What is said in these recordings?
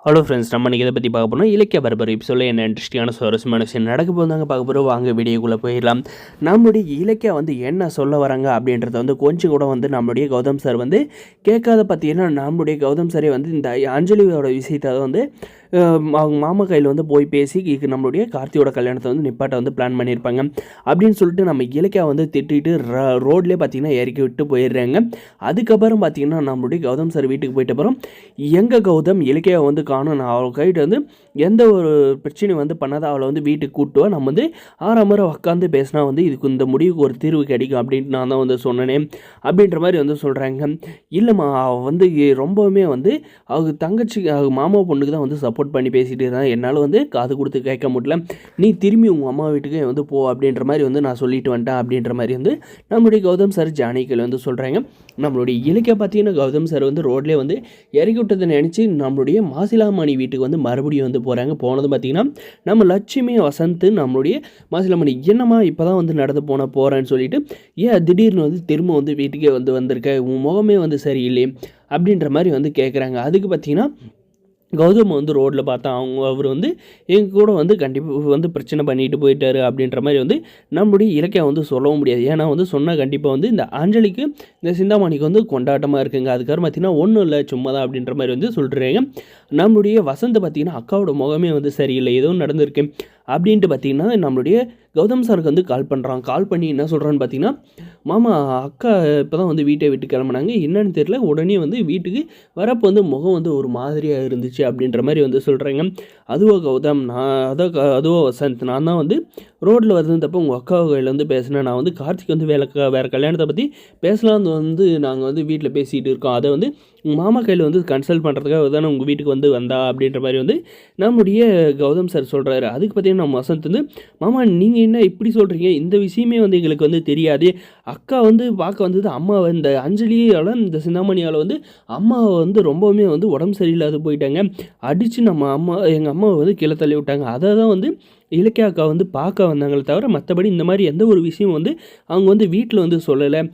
Hello friends, நம்ம இன்றைக்கி இதை பற்றி பார்க்க போகிறோம். இலக்கிய பரபரை சொல்ல என்ன இன்ட்ரெஸ்டிங்கான சுவாரஸ்யமான விஷயம் நடக்க போதாங்க பார்க்க போகிறோம். வாங்க வீடியோக்குள்ளே போயிடலாம். நம்மளுடைய இலக்கியா என்ன சொல்ல வராங்க அப்படின்றத கொஞ்சம் கூட நம்மளுடைய கௌதம் சார் கேட்காத பார்த்தீங்கன்னா, நம்மளுடைய கௌதம் சாரே இந்த அஞ்சலியோட விஷயத்தை அவங்க மாமா கையில் போய் பேசி நம்மளுடைய கார்த்தியோட கல்யாணத்தை நிப்பாட்ட பிளான் பண்ணியிருப்பாங்க அப்படின்னு சொல்லிட்டு நம்ம இலக்கியா திட்டிட்டு ரோட்லேயே பார்த்தீங்கன்னா இறக்கி விட்டு போயிடுறாங்க. அதுக்கப்புறம் பார்த்தீங்கன்னா நம்மளுடைய கௌதம் சார் வீட்டுக்கு போயிட்ட அப்புறம் எங்கள் கௌதம் இலக்கியா காணும், நான் அவள் கைட்டு எந்த ஒரு பிரச்சனையும் பண்ணாத அவளை வீட்டுக்கு கூட்டுவா, நம்ம ஆறாமரை உட்காந்து பேசினா இதுக்கு இந்த முடிவுக்கு ஒரு தீர்வு கிடைக்கும் அப்படின்ட்டு நான் தான் சொன்னேன் அப்படின்ற மாதிரி சொல்கிறாங்க. இல்லைம்மா, அவள் ரொம்பவுமே அவங்க தங்கச்சி அவங்க மாமா பொண்ணுக்கு தான் சப்போர்ட் பண்ணி பேசிகிட்டு இருந்தான், என்னால் காது கொடுத்து கேட்க முடியல, நீ திரும்பி உங்கள் அம்மா வீட்டுக்கு போ அப்படின்ற மாதிரி நான் சொல்லிட்டு வந்துட்டேன் அப்படின்ற மாதிரி நம்மளுடைய கௌதம் சார் ஜானகிகள் சொல்கிறாங்க. நம்மளுடைய இலக்கிய பார்த்தீங்கன்னா கௌதம் சார் ரோட்லேயே இறக்கி விட்டதை நினச்சி நம்மளுடைய மாசிலாமணி வீட்டுக்கு மறுபடியும் போகிறாங்க. போனது பார்த்திங்கன்னா நம்ம லட்சுமி வசந்த் நம்மளுடைய மாசிலாமணி என்னம்மா இப்போ தான் நடந்து போகிறேன்னு சொல்லிட்டு, ஏன் திடீர்னு திரும்ப வீட்டுக்கே வந்திருக்க, உன் முகமே சரியில்லை அப்படின்ற மாதிரி கேட்குறாங்க. அதுக்கு பார்த்திங்கன்னா கௌதம் ரோட்டில் பார்த்தா அவர் எங்கள் கூட கண்டிப்பாக பிரச்சனை பண்ணிட்டு போயிட்டாரு அப்படின்ற மாதிரி நம்மளுடைய இலக்கியா சொல்லவும் முடியாது. ஏன்னா சொன்னால் கண்டிப்பாக இந்த அஞ்சலிக்கு இந்த சிந்தாமணிக்கு கொண்டாட்டமாக இருக்குங்க. அதுக்காக பார்த்தீங்கன்னா ஒன்றும் இல்லை, சும்மா தான் அப்படின்ற மாதிரி சொல்கிறேங்க. நம்மளுடைய வசந்த் பார்த்திங்கன்னா அக்காவோட முகமே சரியில்லை, ஏதோ நடந்திருக்கு அப்படின்ட்டு பார்த்திங்கன்னா நம்மளுடைய கௌதம் சாருக்கு கால் பண்ணுறான். கால் பண்ணி என்ன சொல்கிறான்னு பார்த்தீங்கன்னா, மாமா அக்கா இப்போ தான் வீட்டை விட்டு கிளம்புனாங்க, என்னன்னு தெரியல, உடனே வீட்டுக்கு வரப்போ முகம் ஒரு மாதிரியாக இருந்துச்சு அப்படின்ற மாதிரி சொல்கிறாங்க. அதுவோ கௌதம், நான் அதுவோ வசந்த், நான் தான் ரோட்டில் வருதுன்றப்போ உங்கள் அக்கா கையில் பேசினேன், நான் கார்த்திக் வேறு கல்யாணத்தை பற்றி பேசலான்னு நாங்கள் வீட்டில் பேசிகிட்டு இருக்கோம், அதை உங்கள் மாமா கையில் கன்சல்ட் பண்ணுறதுக்காக தானே உங்கள் வீட்டுக்கு வந்தா அப்படின்ற மாதிரி நம்முடைய கௌதம் சார் சொல்கிறாரு. அதுக்கு பார்த்தீங்கன்னா நம்ம வசந்த் மாமா நீங்கள் என்ன இப்படி சொல்கிறீங்க, இந்த விஷயமே எங்களுக்கு தெரியாது, அக்கா பார்க்க வந்தது அம்மா இந்த அஞ்சலியால் இந்த சிந்தாமணியால் அம்மாவை ரொம்பவுமே உடம்பு சரியில்லாத போயிட்டாங்க, அடித்து நம்ம எங்கள் அம்மாவை கீழே தள்ளி விட்டாங்க, அதை தான் இலக்கியா அக்கா பார்க்க வந்தாங்களே தவிர மற்றபடி இந்த மாதிரி எந்த ஒரு விஷயம் அவங்க வீட்டில் சொல்லலை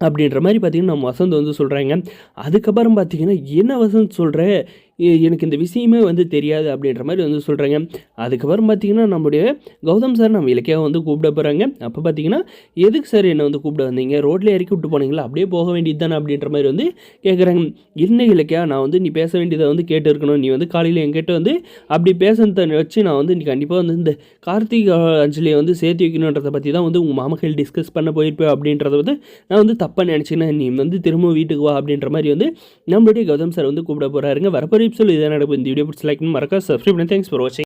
அப்படின்ற மாதிரி பார்த்திங்கன்னா நம்ம வசந்த் சொல்கிறாங்க. அதுக்கப்புறம் பார்த்திங்கன்னா என்ன வசந்த் சொல்கிற, எனக்கு இந்த விஷயமே தெரியாது அப்படின்ற மாதிரி சொல்கிறாங்க. அதுக்கப்புறம் பார்த்திங்கன்னா நம்முடைய கௌதம் சார் நம்ம இலக்கியாவை கூப்பிட போகிறாங்க. அப்போ பார்த்திங்கன்னா எதுக்கு சார் என்னை கூப்பிட வந்தீங்க, ரோட்டில் இறக்கி விட்டு போனீங்களா, அப்படியே போக வேண்டியது தானே அப்படின்ற மாதிரி கேட்குறாங்க. என்ன இலக்கியா, நான் நீ பேச வேண்டியதை கேட்டு இருக்கணும், நீ காலையில் என்கிட்ட அப்படி பேசுறதை வச்சு நான் நீ கண்டிப்பாக இந்த கார்த்திக் அஞ்சலியை சேர்த்து வைக்கணுன்றதை பற்றி தான் உங்கள் மாமா கையில் டிஸ்கஸ் பண்ண போயிருப்பேன் அப்படின்றத நான் தப்பாக நினச்சின்னா நீ திரும்ப வீட்டுக்கு வா அப்படின்ற மாதிரி நம்மளுடைய கௌதம் சார் கூப்பிட போகிறாருங்க. வரப்போ சொல்லி இதை நடக்கும். இந்த வீடியோ பிடிச்சி லைக் மறக்காம சப்ஸ்கிரைப் பண்ணி தேங்க்ஸ் ஃபார் வாட்சிங்.